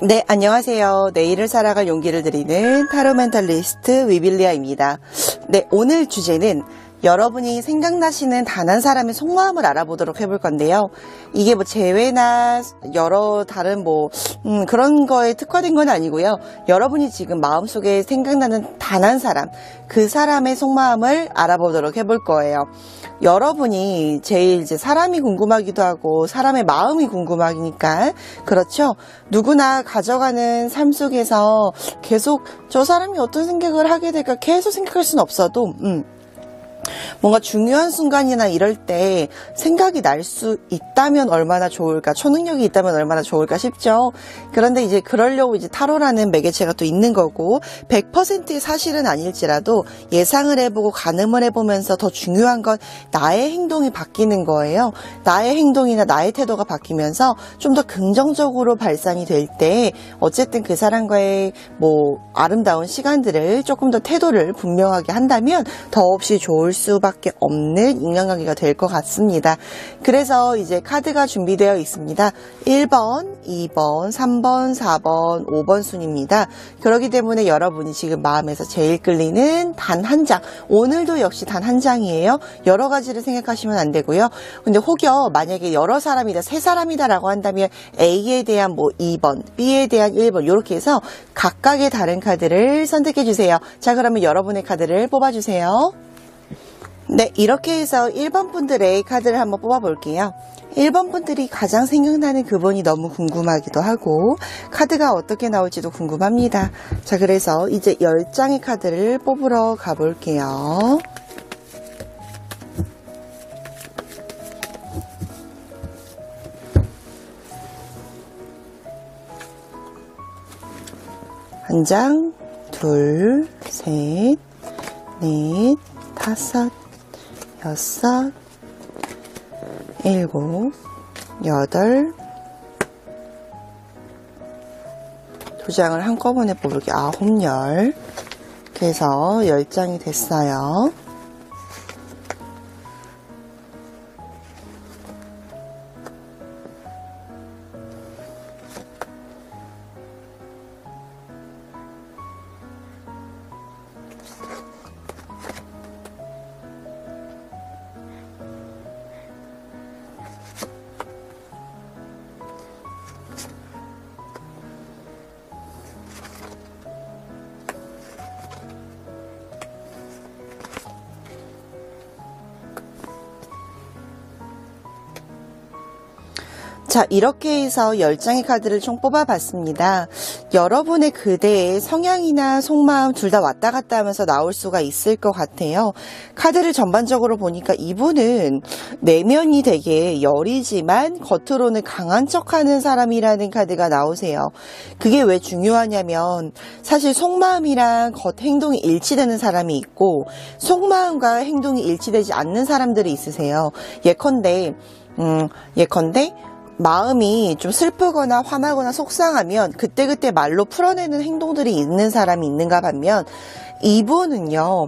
네, 안녕하세요. 내일을 살아갈 용기를 드리는 타로 멘탈리스트 위빌리아입니다. 네, 오늘 주제는 여러분이 생각나시는 단 한 사람의 속마음을 알아보도록 해볼 건데요. 이게 뭐 재회나 여러 다른 그런 거에 특화된 건 아니고요. 여러분이 지금 마음속에 생각나는 단 한 사람, 그 사람의 속마음을 알아보도록 해볼 거예요. 여러분이 제일 이제 사람이 궁금하기도 하고 사람의 마음이 궁금하니까 그렇죠. 누구나 가져가는 삶 속에서 계속 저 사람이 어떤 생각을 하게 될까 계속 생각할 수는 없어도 뭔가 중요한 순간이나 이럴 때 생각이 날 수 있다면 얼마나 좋을까, 초능력이 있다면 얼마나 좋을까 싶죠. 그런데 이제 그러려고 이제 타로라는 매개체가 또 있는 거고 100%의 사실은 아닐지라도 예상을 해보고 가늠을 해보면서 더 중요한 건 나의 행동이 바뀌는 거예요. 나의 행동이나 나의 태도가 바뀌면서 좀 더 긍정적으로 발산이 될 때 어쨌든 그 사람과의 아름다운 시간들을 조금 더 태도를 분명하게 한다면 더없이 좋을 수밖에 없는 인간관계가 될 것 같습니다. 그래서 이제 카드가 준비되어 있습니다. 1번, 2번, 3번, 4번, 5번 순입니다. 그렇기 때문에 여러분이 지금 마음에서 제일 끌리는 단 한 장, 오늘도 역시 단 한 장이에요. 여러 가지를 생각하시면 안 되고요. 근데 혹여 만약에 여러 사람이다, 세 사람이다 라고 한다면 A에 대한 2번, B에 대한 1번 이렇게 해서 각각의 다른 카드를 선택해 주세요. 자, 그러면 여러분의 카드를 뽑아주세요. 네, 이렇게 해서 1번 분들의 카드를 한번 뽑아볼게요. 1번 분들이 가장 생각나는 그분이 너무 궁금하기도 하고 카드가 어떻게 나올지도 궁금합니다. 자, 그래서 이제 10장의 카드를 뽑으러 가볼게요. 한 장, 둘, 셋, 넷, 다섯, 여섯, 일곱, 여덟, 두 장을 한꺼번에 뽑을게. 아홉, 열. 이렇게 해서 10장이 됐어요. 자, 이렇게 해서 10장의 카드를 총 뽑아봤습니다. 여러분의 그대의 성향이나 속마음 둘 다 왔다 갔다 하면서 나올 수가 있을 것 같아요. 카드를 전반적으로 보니까 이분은 내면이 되게 여리지만 겉으로는 강한 척하는 사람이라는 카드가 나오세요. 그게 왜 중요하냐면 사실 속마음이랑 겉 행동이 일치되는 사람이 있고 속마음과 행동이 일치되지 않는 사람들이 있으세요. 예컨대 마음이 좀 슬프거나 화나거나 속상하면 그때그때 말로 풀어내는 행동들이 있는 사람이 있는가 반면 이분은요,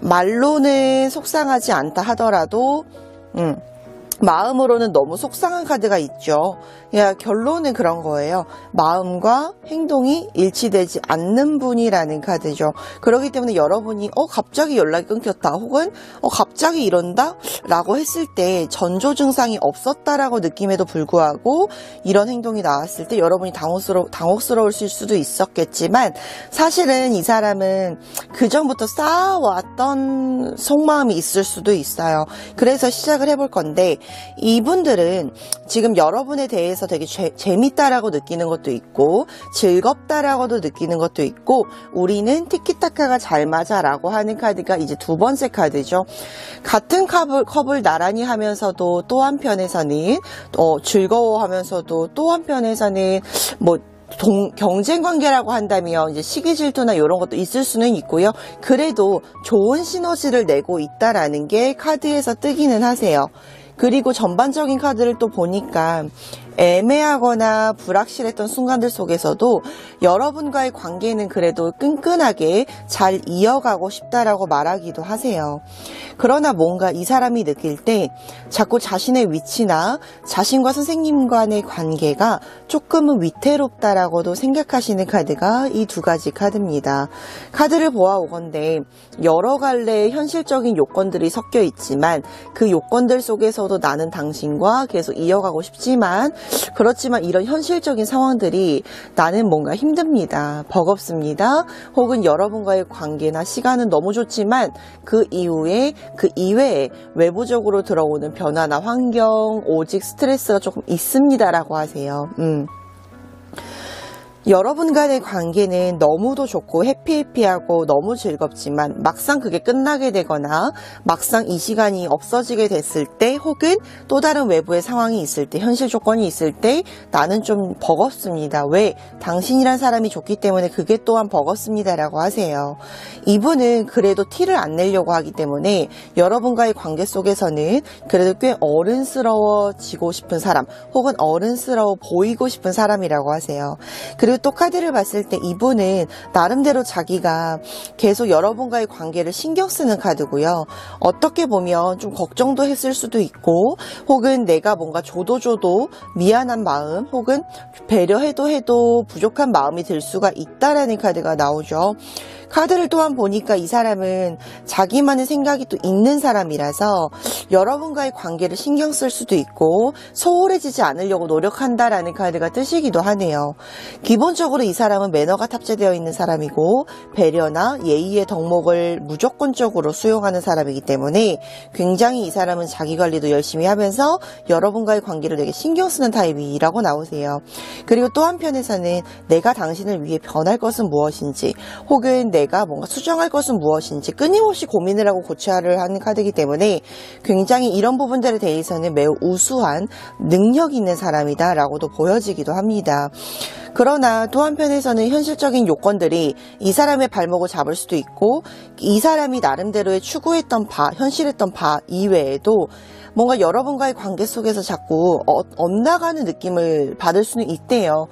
말로는 속상하지 않다 하더라도 마음으로는 너무 속상한 카드가 있죠. 결론은 그런 거예요. 마음과 행동이 일치되지 않는 분이라는 카드죠. 그렇기 때문에 여러분이 갑자기 연락이 끊겼다 혹은 갑자기 이런다 라고 했을 때 전조 증상이 없었다라고 느낌에도 불구하고 이런 행동이 나왔을 때 여러분이 당혹스러우실 수도 있었겠지만 사실은 이 사람은 그전부터 쌓아왔던 속마음이 있을 수도 있어요. 그래서 시작을 해볼 건데 이분들은 지금 여러분에 대해서 되게 재밌다라고 느끼는 것도 있고 즐겁다라고도 느끼는 것도 있고 우리는 티키타카가 잘 맞아 라고 하는 카드가 이제 두 번째 카드죠. 같은 컵을 나란히 하면서도 또 한편에서는 즐거워하면서도 또 한편에서는 경쟁 관계라고 한다면 이제 시기 질투나 이런 것도 있을 수는 있고요. 그래도 좋은 시너지를 내고 있다라는 게 카드에서 뜨기는 하세요. 그리고 전반적인 카드를 또 보니까 애매하거나 불확실했던 순간들 속에서도 여러분과의 관계는 그래도 끈끈하게 잘 이어가고 싶다라고 말하기도 하세요. 그러나 뭔가 이 사람이 느낄 때 자꾸 자신의 위치나 자신과 선생님 간의 관계가 조금은 위태롭다라고도 생각하시는 카드가 이 두 가지 카드입니다. 카드를 보아오건대 여러 갈래의 현실적인 요건들이 섞여 있지만 그 요건들 속에서도 나는 당신과 계속 이어가고 싶지만 그렇지만 이런 현실적인 상황들이 나는 뭔가 힘듭니다. 버겁습니다. 혹은 여러분과의 관계나 시간은 너무 좋지만 그 이후에 그 이외에 외부적으로 들어오는 변화나 환경, 오직 스트레스가 조금 있습니다라고 하세요. 여러분 간의 관계는 너무도 좋고 해피해피하고 너무 즐겁지만 막상 그게 끝나게 되거나 막상 이 시간이 없어지게 됐을 때 혹은 또 다른 외부의 상황이 있을 때 현실 조건이 있을 때 나는 좀 버겁습니다. 왜? 당신이란 사람이 좋기 때문에 그게 또한 버겁습니다라고 하세요. 이분은 그래도 티를 안 내려고 하기 때문에 여러분과의 관계 속에서는 그래도 꽤 어른스러워지고 싶은 사람 혹은 어른스러워 보이고 싶은 사람이라고 하세요. 그리고 또 카드를 봤을 때 이분은 나름대로 자기가 계속 여러분과의 관계를 신경 쓰는 카드고요. 어떻게 보면 좀 걱정도 했을 수도 있고 혹은 내가 뭔가 줘도 미안한 마음 혹은 배려해도 부족한 마음이 들 수가 있다라는 카드가 나오죠. 카드를 또한 보니까 이 사람은 자기만의 생각이 또 있는 사람이라서 여러분과의 관계를 신경 쓸 수도 있고 소홀해지지 않으려고 노력한다라는 카드가 뜻이기도 하네요. 기본적으로 이 사람은 매너가 탑재되어 있는 사람이고 배려나 예의의 덕목을 무조건적으로 수용하는 사람이기 때문에 굉장히 이 사람은 자기관리도 열심히 하면서 여러분과의 관계를 되게 신경 쓰는 타입이라고 나오세요. 그리고 또 한편에서는 내가 당신을 위해 변할 것은 무엇인지 혹은 내가 뭔가 수정할 것은 무엇인지 끊임없이 고민을 하고 고찰을 하는 카드이기 때문에 굉장히 이런 부분들에 대해서는 매우 우수한 능력 있는 사람이다 라고도 보여지기도 합니다. 그러나 또 한편에서는 현실적인 요건들이 이 사람의 발목을 잡을 수도 있고 이 사람이 나름대로의 추구했던 바, 현실했던 바 이외에도 뭔가 여러분과의 관계 속에서 자꾸 엇나가는 느낌을 받을 수는 있대요.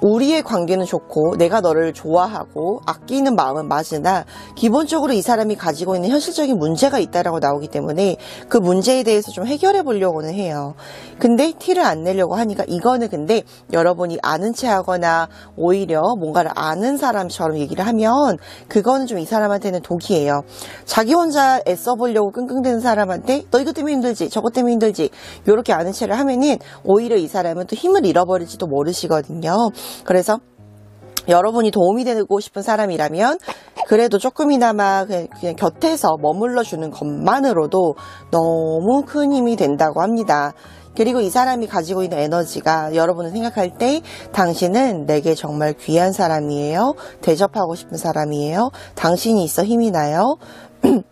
우리의 관계는 좋고 내가 너를 좋아하고 아끼는 마음은 맞으나 기본적으로 이 사람이 가지고 있는 현실적인 문제가 있다라고 나오기 때문에 그 문제에 대해서 좀 해결해 보려고는 해요. 근데 티를 안 내려고 하니까 이거는 근데 여러분이 아는 체 하거나 오히려 뭔가를 아는 사람처럼 얘기를 하면 그거는 좀 이 사람한테는 독이에요. 자기 혼자 애써 보려고 끙끙대는 사람한테 너 이것 때문에 힘들지 저것 때문에 힘들지 이렇게 아는 체를 하면은 오히려 이 사람은 또 힘을 잃어버릴지도 모르시거든요. 그래서 여러분이 도움이 되고 싶은 사람이라면 그래도 조금이나마 그냥 곁에서 머물러 주는 것만으로도 너무 큰 힘이 된다고 합니다. 그리고 이 사람이 가지고 있는 에너지가 여러분을 생각할 때 당신은 내게 정말 귀한 사람이에요. 대접하고 싶은 사람이에요. 당신이 있어 힘이 나요.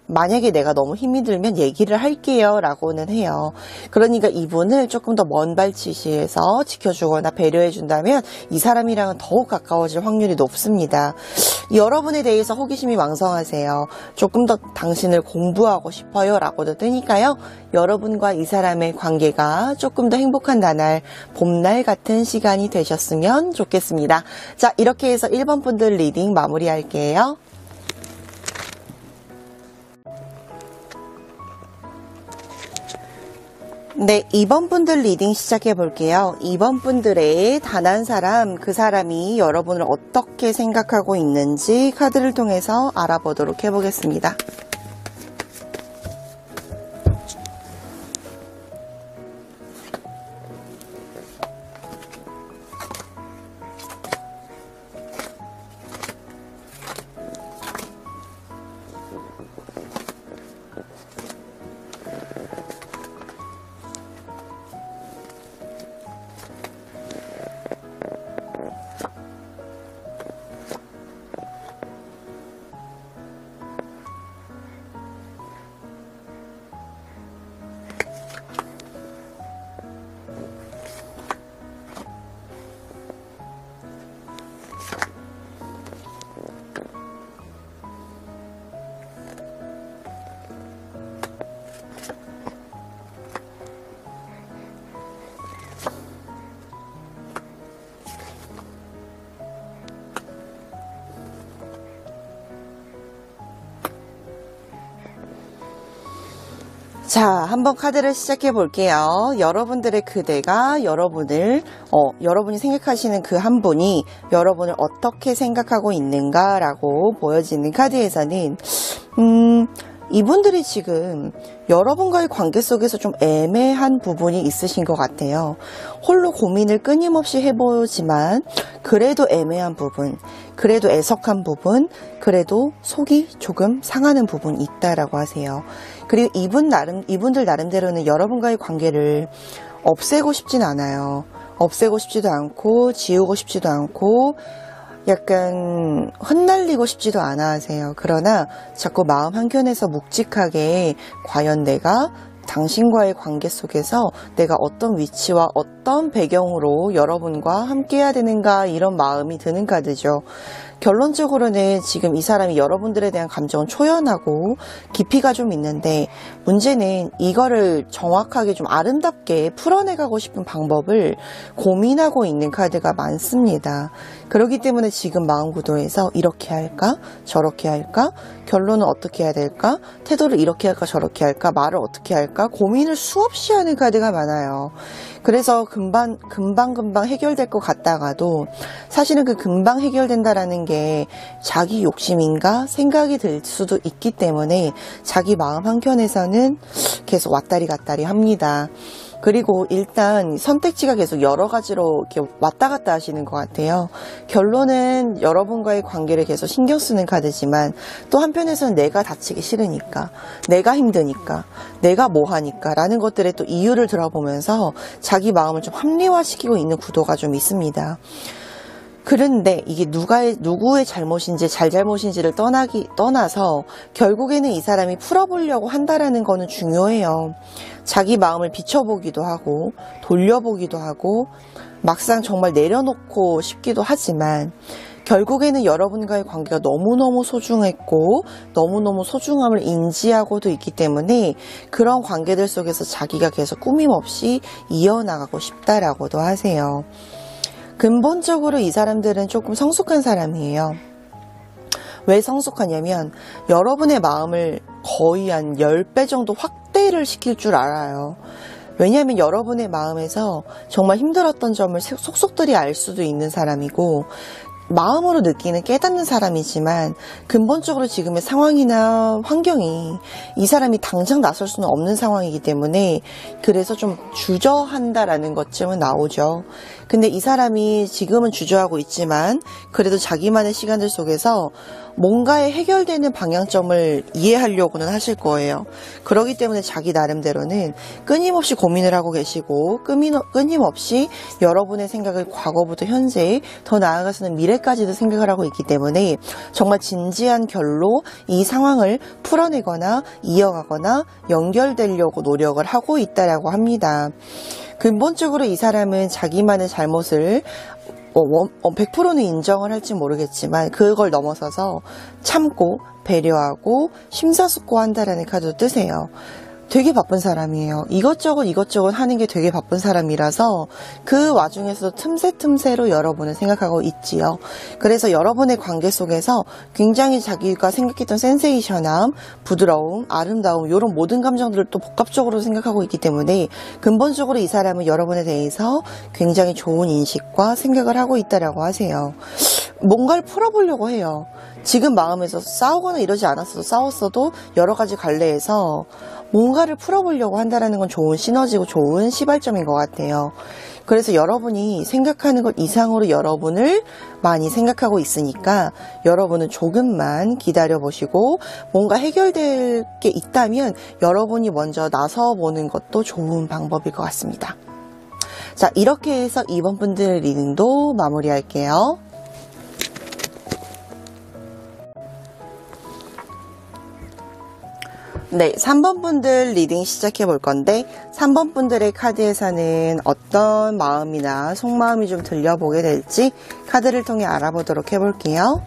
만약에 내가 너무 힘이 들면 얘기를 할게요 라고는 해요. 그러니까 이분을 조금 더 먼 발치시에서 지켜주거나 배려해 준다면 이 사람이랑은 더욱 가까워질 확률이 높습니다. 여러분에 대해서 호기심이 왕성하세요. 조금 더 당신을 공부하고 싶어요 라고도 뜨니까요. 여러분과 이 사람의 관계가 조금 더 행복한 나날 봄날 같은 시간이 되셨으면 좋겠습니다. 자, 이렇게 해서 1번 분들 리딩 마무리할게요. 네, 2번 분들 리딩 시작해 볼게요. 2번 분들의 단 한 사람, 그 사람이 여러분을 어떻게 생각하고 있는지 카드를 통해서 알아보도록 해보겠습니다. 자, 한번 카드를 시작해 볼게요. 여러분들의 그대가 여러분이 생각하시는 그 한 분이 여러분을 어떻게 생각하고 있는가라고 보여지는 카드에서는, 이분들이 지금 여러분과의 관계 속에서 좀 애매한 부분이 있으신 것 같아요. 홀로 고민을 끊임없이 해보지만 그래도 애매한 부분, 그래도 애석한 부분, 그래도 속이 조금 상하는 부분이 있다라고 하세요. 그리고 이분들 나름대로는 여러분과의 관계를 없애고 싶진 않아요. 없애고 싶지도 않고 지우고 싶지도 않고 약간 흩날리고 싶지도 않아 하세요. 그러나 자꾸 마음 한켠에서 묵직하게 과연 내가 당신과의 관계 속에서 내가 어떤 위치와 어떤 배경으로 여러분과 함께 해야 되는가, 이런 마음이 드는 카드죠. 결론적으로는 지금 이 사람이 여러분들에 대한 감정은 초연하고 깊이가 좀 있는데, 문제는 이거를 정확하게 좀 아름답게 풀어내가고 싶은 방법을 고민하고 있는 카드가 많습니다. 그렇기 때문에 지금 마음 구도에서 이렇게 할까? 저렇게 할까? 결론은 어떻게 해야 될까? 태도를 이렇게 할까? 저렇게 할까? 말을 어떻게 할까? 고민을 수없이 하는 카드가 많아요. 그래서 금방 해결될 것 같다가도 사실은 그 금방 해결된다라는 게 자기 욕심인가 생각이 들 수도 있기 때문에 자기 마음 한켠에서는 계속 왔다리 갔다리 합니다. 그리고 일단 선택지가 계속 여러 가지로 이렇게 왔다 갔다 하시는 것 같아요. 결론은 여러분과의 관계를 계속 신경 쓰는 카드지만 또 한편에서는 내가 다치기 싫으니까, 내가 힘드니까, 내가 뭐 하니까 라는 것들에 또 이유를 들어보면서 자기 마음을 좀 합리화시키고 있는 구도가 좀 있습니다. 그런데 이게 누구의 잘못인지 잘잘못인지를 떠나서 결국에는 이 사람이 풀어보려고 한다라는 거는 중요해요. 자기 마음을 비춰보기도 하고 돌려보기도 하고 막상 정말 내려놓고 싶기도 하지만 결국에는 여러분과의 관계가 너무너무 소중했고 너무너무 소중함을 인지하고도 있기 때문에 그런 관계들 속에서 자기가 계속 꾸밈없이 이어나가고 싶다라고도 하세요. 근본적으로 이 사람들은 조금 성숙한 사람이에요. 왜 성숙하냐면 여러분의 마음을 거의 한 10배 정도 확대를 시킬 줄 알아요. 왜냐하면 여러분의 마음에서 정말 힘들었던 점을 속속들이 알 수도 있는 사람이고, 마음으로 느끼는 깨닫는 사람이지만 근본적으로 지금의 상황이나 환경이 이 사람이 당장 나설 수는 없는 상황이기 때문에 그래서 좀 주저한다라는 것쯤은 나오죠. 근데 이 사람이 지금은 주저하고 있지만 그래도 자기만의 시간들 속에서 뭔가에 해결되는 방향점을 이해하려고는 하실 거예요. 그렇기 때문에 자기 나름대로는 끊임없이 고민을 하고 계시고 끊임없이 여러분의 생각을 과거부터 현재, 더 나아가서는 미래까지도 생각을 하고 있기 때문에 정말 진지한 결로 이 상황을 풀어내거나 이어가거나 연결되려고 노력을 하고 있다라고 합니다. 근본적으로 이 사람은 자기만의 잘못을 100%는 인정을 할지 모르겠지만 그걸 넘어서서 참고 배려하고 심사숙고한다라는 카드도 뜨세요. 되게 바쁜 사람이에요. 이것저것 하는 게 되게 바쁜 사람이라서 그 와중에서도 틈새로 여러분을 생각하고 있지요. 그래서 여러분의 관계 속에서 굉장히 자기가 생각했던 센세이션함, 부드러움, 아름다움, 이런 모든 감정들을 또 복합적으로 생각하고 있기 때문에 근본적으로 이 사람은 여러분에 대해서 굉장히 좋은 인식과 생각을 하고 있다라고 하세요. 뭔가를 풀어보려고 해요. 지금 마음에서 싸우거나 이러지 않았어도 싸웠어도 여러 가지 갈래에서 뭔가를 풀어보려고 한다는 건 좋은 시너지고 좋은 시발점인 것 같아요. 그래서 여러분이 생각하는 것 이상으로 여러분을 많이 생각하고 있으니까 여러분은 조금만 기다려보시고 뭔가 해결될 게 있다면 여러분이 먼저 나서보는 것도 좋은 방법일 것 같습니다. 자, 이렇게 해서 이번 분들 리딩도 마무리할게요. 네, 3번 분들 리딩 시작해 볼 건데 3번 분들의 카드에서는 어떤 마음이나 속마음이 좀 들려보게 될지 카드를 통해 알아보도록 해볼게요.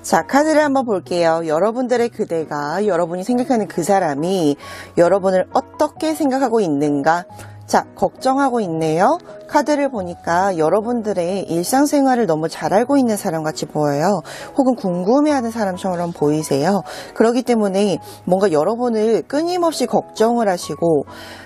자, 카드를 한번 볼게요. 여러분들의 그대가, 여러분이 생각하는 그 사람이 여러분을 어떻게 생각하고 있는가? 자, 걱정하고 있네요. 카드를 보니까 여러분들의 일상생활을 너무 잘 알고 있는 사람 같이 보여요. 혹은 궁금해하는 사람처럼 보이세요. 그렇기 때문에 뭔가 여러분을 끊임없이 걱정을 하시고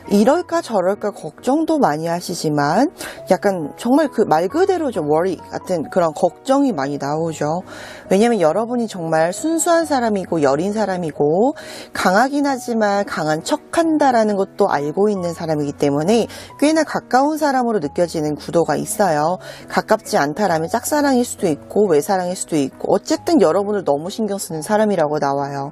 이럴까 저럴까 걱정도 많이 하시지만 약간 정말 그 말 그대로 좀 worry 같은 그런 걱정이 많이 나오죠. 왜냐면 여러분이 정말 순수한 사람이고 여린 사람이고 강하긴 하지만 강한 척한다라는 것도 알고 있는 사람이기 때문에 꽤나 가까운 사람으로 느껴지는 구도가 있어요. 가깝지 않다라면 짝사랑일 수도 있고 외사랑일 수도 있고 어쨌든 여러분을 너무 신경 쓰는 사람이라고 나와요.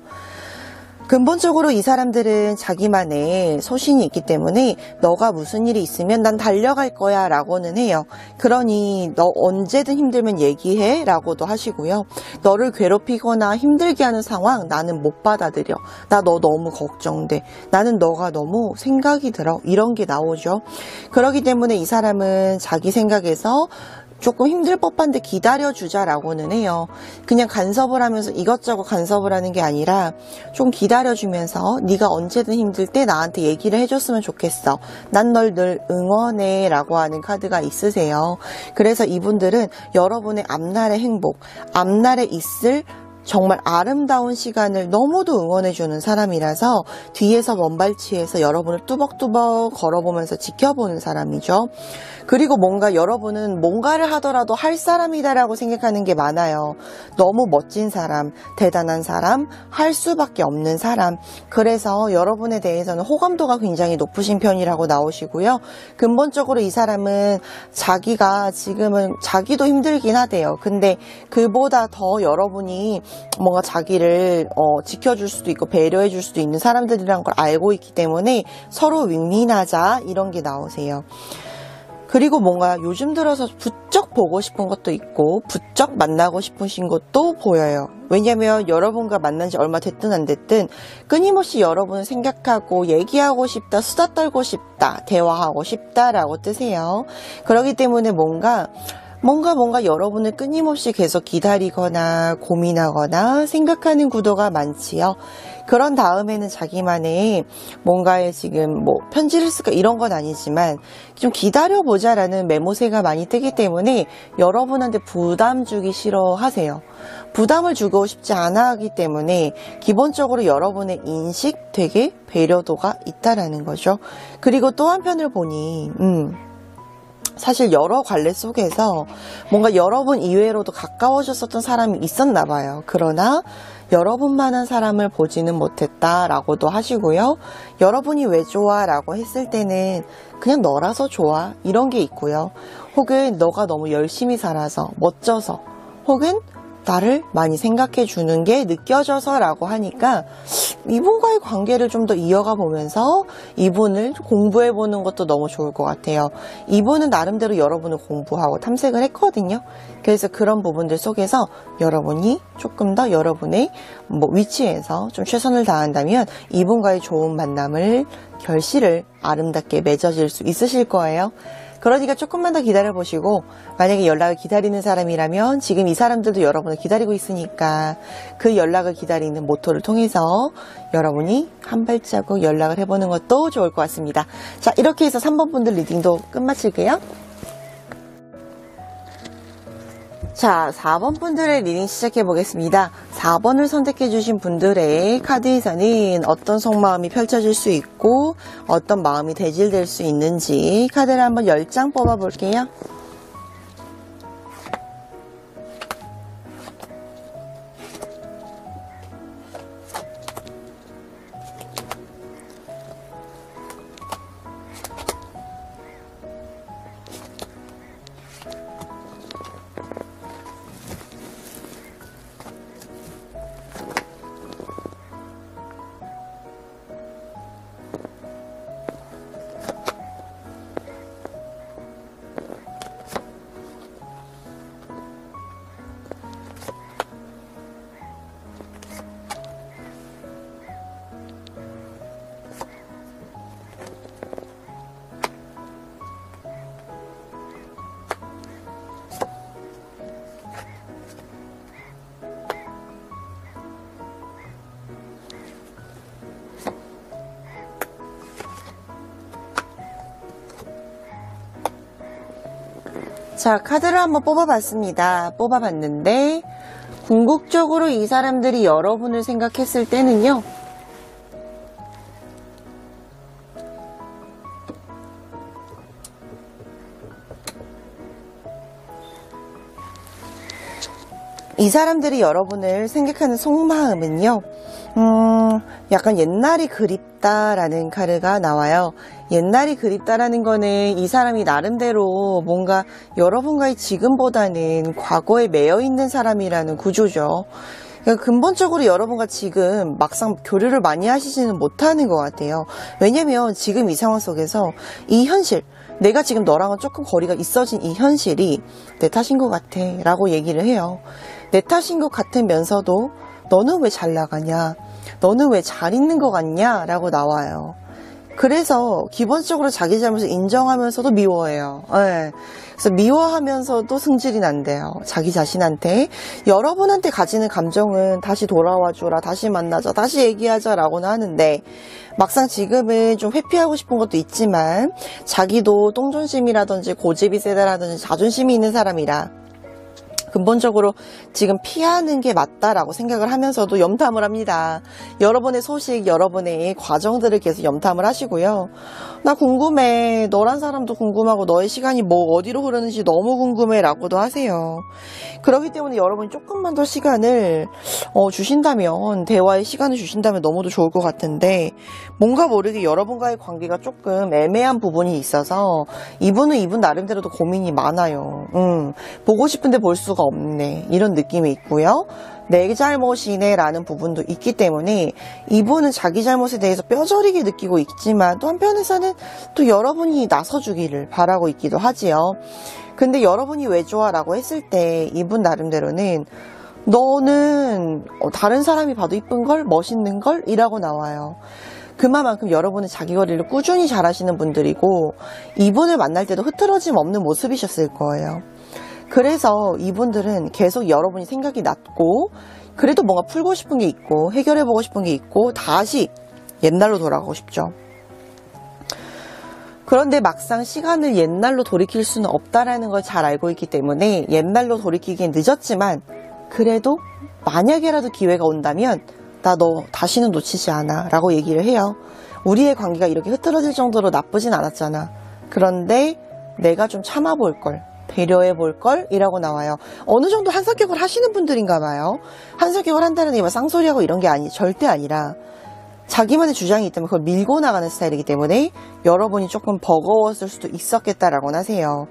근본적으로 이 사람들은 자기만의 소신이 있기 때문에 너가 무슨 일이 있으면 난 달려갈 거야 라고는 해요. 그러니 너 언제든 힘들면 얘기해 라고도 하시고요. 너를 괴롭히거나 힘들게 하는 상황 나는 못 받아들여. 나 너 너무 걱정돼. 나는 너가 너무 생각이 들어. 이런 게 나오죠. 그렇기 때문에 이 사람은 자기 생각에서 조금 힘들 법한데 기다려주자라고는 해요. 그냥 간섭을 하면서 이것저것 간섭을 하는 게 아니라 좀 기다려주면서 네가 언제든 힘들 때 나한테 얘기를 해줬으면 좋겠어. 난 널 늘 응원해 라고 하는 카드가 있으세요. 그래서 이분들은 여러분의 앞날의 행복, 앞날에 있을 정말 아름다운 시간을 너무도 응원해주는 사람이라서 뒤에서 먼발치에서 여러분을 뚜벅뚜벅 걸어보면서 지켜보는 사람이죠. 그리고 뭔가 여러분은 뭔가를 하더라도 할 사람이다라고 생각하는 게 많아요. 너무 멋진 사람, 대단한 사람, 할 수밖에 없는 사람. 그래서 여러분에 대해서는 호감도가 굉장히 높으신 편이라고 나오시고요. 근본적으로 이 사람은 자기가 지금은 자기도 힘들긴 하대요. 근데 그보다 더 여러분이 뭔가 자기를 지켜줄 수도 있고 배려해 줄 수도 있는 사람들이란 걸 알고 있기 때문에 서로 윈윈하자 이런 게 나오세요. 그리고 뭔가 요즘 들어서 부쩍 보고 싶은 것도 있고 부쩍 만나고 싶으신 것도 보여요. 왜냐면 여러분과 만난 지 얼마 됐든 안 됐든 끊임없이 여러분을 생각하고 얘기하고 싶다, 수다 떨고 싶다, 대화하고 싶다라고 뜻해요. 그렇기 때문에 뭔가 여러분을 끊임없이 계속 기다리거나 고민하거나 생각하는 구도가 많지요. 그런 다음에는 자기만의 뭔가에 지금 편지를 쓸까 이런 건 아니지만 좀 기다려보자라는 메모새가 많이 뜨기 때문에 여러분한테 부담 주기 싫어하세요. 부담을 주고 싶지 않아 하기 때문에 기본적으로 여러분의 인식 되게 배려도가 있다라는 거죠. 그리고 또 한편을 보니 사실 여러 관례 속에서 뭔가 여러분 이외로도 가까워졌었던 사람이 있었나 봐요. 그러나 여러분만한 사람을 보지는 못했다라고도 하시고요. 여러분이 왜 좋아? 라고 했을 때는 그냥 너라서 좋아 이런 게 있고요. 혹은 너가 너무 열심히 살아서 멋져서 혹은 나를 많이 생각해 주는 게 느껴져서 라고 하니까 이분과의 관계를 좀 더 이어가 보면서 이분을 공부해 보는 것도 너무 좋을 것 같아요. 이분은 나름대로 여러분을 공부하고 탐색을 했거든요. 그래서 그런 부분들 속에서 여러분이 조금 더 여러분의 위치에서 좀 최선을 다한다면 이분과의 좋은 만남을 결실을 아름답게 맺어질 수 있으실 거예요. 그러니까 조금만 더 기다려보시고 만약에 연락을 기다리는 사람이라면 지금 이 사람들도 여러분을 기다리고 있으니까 그 연락을 기다리는 모토를 통해서 여러분이 한 발자국 연락을 해보는 것도 좋을 것 같습니다. 자, 이렇게 해서 3번 분들 리딩도 끝마칠게요. 자, 4번 분들의 리딩 시작해 보겠습니다. 4번을 선택해 주신 분들의 카드에서는 어떤 속마음이 펼쳐질 수 있고 어떤 마음이 대질될 수 있는지 카드를 한번 10장 뽑아 볼게요. 자, 카드를 한번 뽑아봤습니다. 뽑아봤는데 궁극적으로 이 사람들이 여러분을 생각했을 때는요, 이 사람들이 여러분을 생각하는 속마음은요, 약간 옛날이 그립다라는 카드가 나와요. 옛날이 그립다라는 거는 이 사람이 나름대로 뭔가 여러분과의 지금보다는 과거에 매여 있는 사람이라는 구조죠. 그러니까 근본적으로 여러분과 지금 막상 교류를 많이 하시지는 못하는 것 같아요. 왜냐면 지금 이 상황 속에서 이 현실, 내가 지금 너랑은 조금 거리가 있어진 이 현실이 내 탓인 것 같아 라고 얘기를 해요. 내 탓인 것 같으면서도 너는 왜 잘 나가냐, 너는 왜 잘 있는 것 같냐 라고 나와요. 그래서 기본적으로 자기 잘못을 인정하면서도 미워해요. 네. 그래서 미워하면서도 승질이 난대요. 자기 자신한테. 여러분한테 가지는 감정은 다시 돌아와줘라, 다시 만나자, 다시 얘기하자 라고는 하는데, 막상 지금은 좀 회피하고 싶은 것도 있지만 자기도 똥존심이라든지 고집이 세다라든지 자존심이 있는 사람이라 근본적으로 지금 피하는 게 맞다라고 생각을 하면서도 염탐을 합니다. 여러분의 소식, 여러분의 과정들을 계속 염탐을 하시고요. 나 궁금해, 너란 사람도 궁금하고 너의 시간이 뭐 어디로 흐르는지 너무 궁금해 라고도 하세요. 그렇기 때문에 여러분이 조금만 더 시간을 주신다면, 대화의 시간을 주신다면 너무도 좋을 것 같은데, 뭔가 모르게 여러분과의 관계가 조금 애매한 부분이 있어서 이분은 이분 나름대로도 고민이 많아요. 보고 싶은데 볼 수가 없네, 이런 느낌이 있고요. 내 잘못이네 라는 부분도 있기 때문에 이분은 자기 잘못에 대해서 뼈저리게 느끼고 있지만 또 한편에서는 또 여러분이 나서주기를 바라고 있기도 하지요. 근데 여러분이 왜 좋아 라고 했을 때 이분 나름대로는 너는 다른 사람이 봐도 이쁜걸, 멋있는걸 이라고 나와요. 그만큼 여러분은 자기 관리를 꾸준히 잘 하시는 분들이고 이분을 만날 때도 흐트러짐 없는 모습이셨을 거예요. 그래서 이분들은 계속 여러분이 생각이 났고 그래도 뭔가 풀고 싶은 게 있고 해결해보고 싶은 게 있고 다시 옛날로 돌아가고 싶죠. 그런데 막상 시간을 옛날로 돌이킬 수는 없다라는 걸 잘 알고 있기 때문에 옛날로 돌이키기엔 늦었지만 그래도 만약에라도 기회가 온다면 나 너 다시는 놓치지 않아 라고 얘기를 해요. 우리의 관계가 이렇게 흐트러질 정도로 나쁘진 않았잖아. 그런데 내가 좀 참아볼 걸, 배려해 볼 걸 이라고 나와요. 어느 정도 한성격을 하시는 분들인가 봐요. 한성격을 한다는 게 막 쌍소리하고 이런 게 절대 아니라 자기만의 주장이 있다면 그걸 밀고 나가는 스타일이기 때문에 여러분이 조금 버거웠을 수도 있었겠다라고 하세요.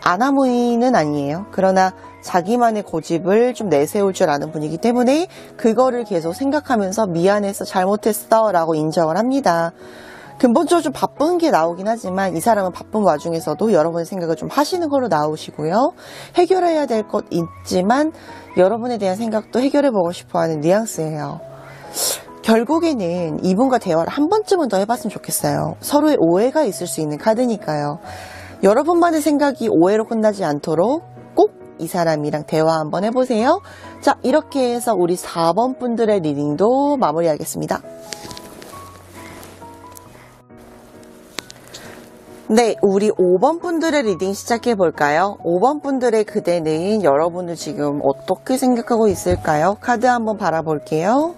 아나무인은 아니에요. 그러나 자기만의 고집을 좀 내세울 줄 아는 분이기 때문에 그거를 계속 생각하면서 미안했어, 잘못했어 라고 인정을 합니다. 근본적으로 좀 바쁜 게 나오긴 하지만 이 사람은 바쁜 와중에서도 여러분의 생각을 좀 하시는 걸로 나오시고요. 해결해야 될 것 있지만 여러분에 대한 생각도 해결해보고 싶어하는 뉘앙스예요. 결국에는 이분과 대화를 한 번쯤은 더 해봤으면 좋겠어요. 서로의 오해가 있을 수 있는 카드니까요. 여러분만의 생각이 오해로 끝나지 않도록 꼭 이 사람이랑 대화 한번 해보세요. 자, 이렇게 해서 우리 4번 분들의 리딩도 마무리하겠습니다. 네, 우리 5번 분들의 리딩 시작해 볼까요? 5번 분들의 그대는 여러분을 지금 어떻게 생각하고 있을까요? 카드 한번 바라볼게요.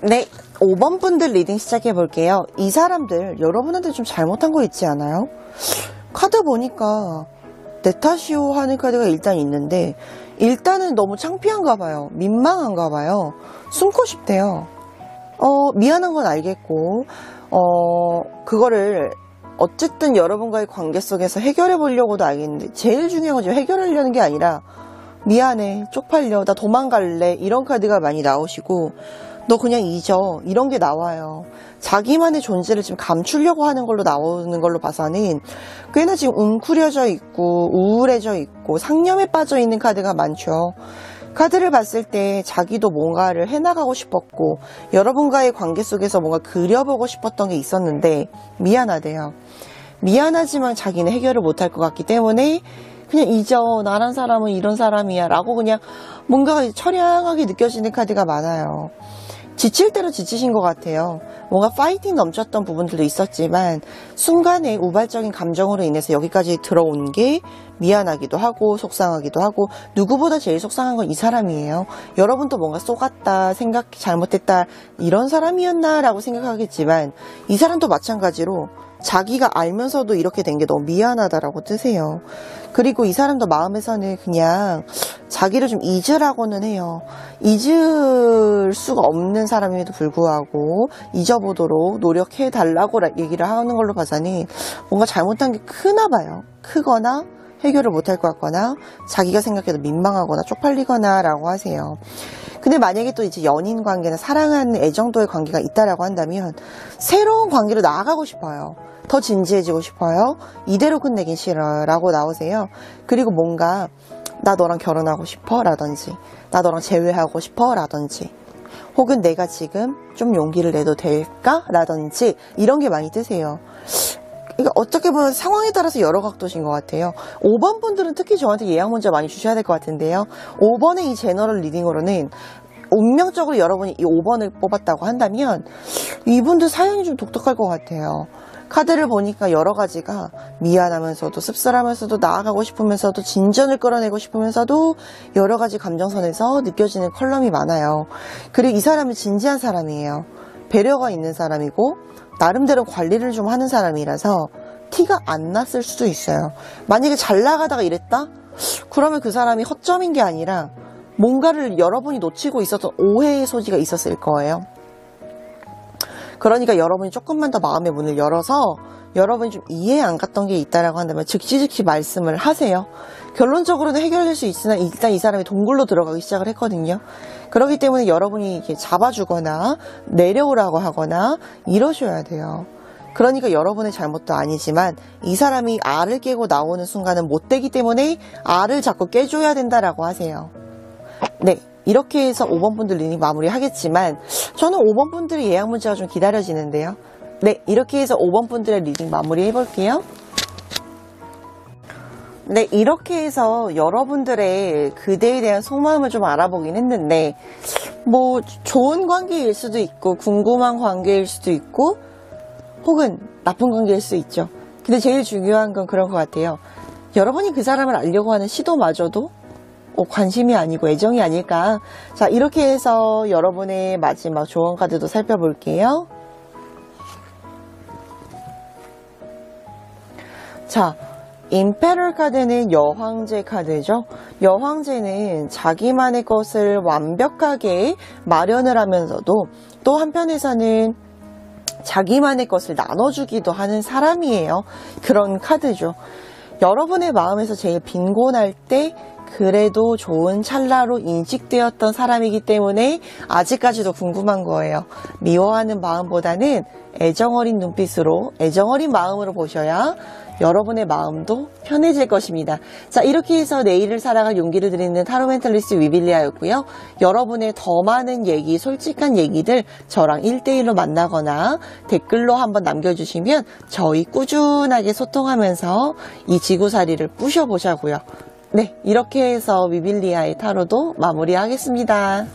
네, 5번 분들 리딩 시작해 볼게요. 이 사람들 여러분한테 좀 잘못한 거 있지 않아요? 카드 보니까 내 탓이요 하는 카드가 일단 있는데, 일단은 너무 창피한가 봐요. 민망한가 봐요. 숨고 싶대요. 미안한 건 알겠고, 그거를 어쨌든 여러분과의 관계 속에서 해결해 보려고도 알겠는데, 제일 중요한 건 지금 해결하려는 게 아니라, 미안해, 쪽팔려, 나 도망갈래, 이런 카드가 많이 나오시고, 너 그냥 잊어, 이런 게 나와요. 자기만의 존재를 지금 감추려고 하는 걸로 나오는 걸로 봐서는 꽤나 지금 웅크려져 있고 우울해져 있고 상념에 빠져 있는 카드가 많죠. 카드를 봤을 때 자기도 뭔가를 해나가고 싶었고 여러분과의 관계 속에서 뭔가 그려보고 싶었던 게 있었는데 미안하대요. 미안하지만 자기는 해결을 못할 것 같기 때문에 그냥 잊어, 나란 사람은 이런 사람이야 라고 그냥 뭔가 처량하게 느껴지는 카드가 많아요. 지칠 대로 지치신 것 같아요. 뭔가 파이팅 넘쳤던 부분들도 있었지만 순간에 우발적인 감정으로 인해서 여기까지 들어온 게 미안하기도 하고 속상하기도 하고 누구보다 제일 속상한 건 이 사람이에요. 여러분도 뭔가 쏘갔다, 생각 잘못했다 이런 사람이었나 라고 생각하겠지만 이 사람도 마찬가지로 자기가 알면서도 이렇게 된 게 너무 미안하다라고 뜨세요. 그리고 이 사람도 마음에서는 그냥 자기를 좀 잊으라고는 해요. 잊을 수가 없는 사람임에도 불구하고 잊어보도록 노력해달라고 얘기를 하는 걸로 봐서는 뭔가 잘못한 게 크나 봐요. 크거나 해결을 못할 것 같거나 자기가 생각해도 민망하거나 쪽팔리거나 라고 하세요. 근데 만약에 또 이제 연인 관계나 사랑하는 애정도의 관계가 있다라고 한다면 새로운 관계로 나아가고 싶어요. 더 진지해지고 싶어요. 이대로 끝내긴 싫어 라고 나오세요. 그리고 뭔가 나 너랑 결혼하고 싶어 라든지 나 너랑 재회하고 싶어 라든지 혹은 내가 지금 좀 용기를 내도 될까 라든지 이런 게 많이 뜨세요. 그러니까 어떻게 보면 상황에 따라서 여러 각도신 것 같아요. 5번 분들은 특히 저한테 예약 문자 많이 주셔야 될 것 같은데요. 5번의 이 제너럴 리딩으로는 운명적으로 여러분이 이 5번을 뽑았다고 한다면 이분들 사연이 좀 독특할 것 같아요. 카드를 보니까 여러 가지가 미안하면서도 씁쓸하면서도 나아가고 싶으면서도 진전을 끌어내고 싶으면서도 여러 가지 감정선에서 느껴지는 컬럼이 많아요. 그리고 이 사람은 진지한 사람이에요. 배려가 있는 사람이고 나름대로 관리를 좀 하는 사람이라서 티가 안 났을 수도 있어요. 만약에 잘 나가다가 이랬다? 그러면 그 사람이 허점인 게 아니라 뭔가를 여러분이 놓치고 있었던 오해의 소지가 있었을 거예요. 그러니까 여러분이 조금만 더 마음의 문을 열어서 여러분이 좀 이해 안 갔던 게 있다라고 한다면 즉시 말씀을 하세요. 결론적으로는 해결될 수 있으나 일단 이 사람이 동굴로 들어가기 시작을 했거든요. 그렇기 때문에 여러분이 이렇게 잡아주거나 내려오라고 하거나 이러셔야 돼요. 그러니까 여러분의 잘못도 아니지만 이 사람이 알을 깨고 나오는 순간은 못 되기 때문에 알을 자꾸 깨줘야 된다라고 하세요. 네, 이렇게 해서 5번 분들 리딩 마무리 하겠지만 저는 5번 분들의 예약 문자가 좀 기다려지는데요. 네, 이렇게 해서 5번 분들의 리딩 마무리 해볼게요. 네, 이렇게 해서 여러분들의 그대에 대한 속마음을 좀 알아보긴 했는데 뭐 좋은 관계일 수도 있고 궁금한 관계일 수도 있고 혹은 나쁜 관계일 수도 있죠. 근데 제일 중요한 건 그런 것 같아요. 여러분이 그 사람을 알려고 하는 시도마저도 관심이 아니고 애정이 아닐까. 자, 이렇게 해서 여러분의 마지막 조언 카드도 살펴볼게요. 자, 임페럴 카드는 여황제 카드죠. 여황제는 자기만의 것을 완벽하게 마련을 하면서도 또 한편에서는 자기만의 것을 나눠주기도 하는 사람이에요. 그런 카드죠. 여러분의 마음에서 제일 빈곤할 때 그래도 좋은 찰나로 인식되었던 사람이기 때문에 아직까지도 궁금한 거예요. 미워하는 마음보다는 애정어린 눈빛으로 애정어린 마음으로 보셔야 여러분의 마음도 편해질 것입니다. 자, 이렇게 해서 내일을 살아갈 용기를 드리는 타로 멘탈리스트 위빌리아였고요. 여러분의 더 많은 얘기, 솔직한 얘기들 저랑 1대1로 만나거나 댓글로 한번 남겨주시면 저희 꾸준하게 소통하면서 이 지구살이를 부셔보자고요. 네, 이렇게 해서 위빌리아의 타로도 마무리하겠습니다.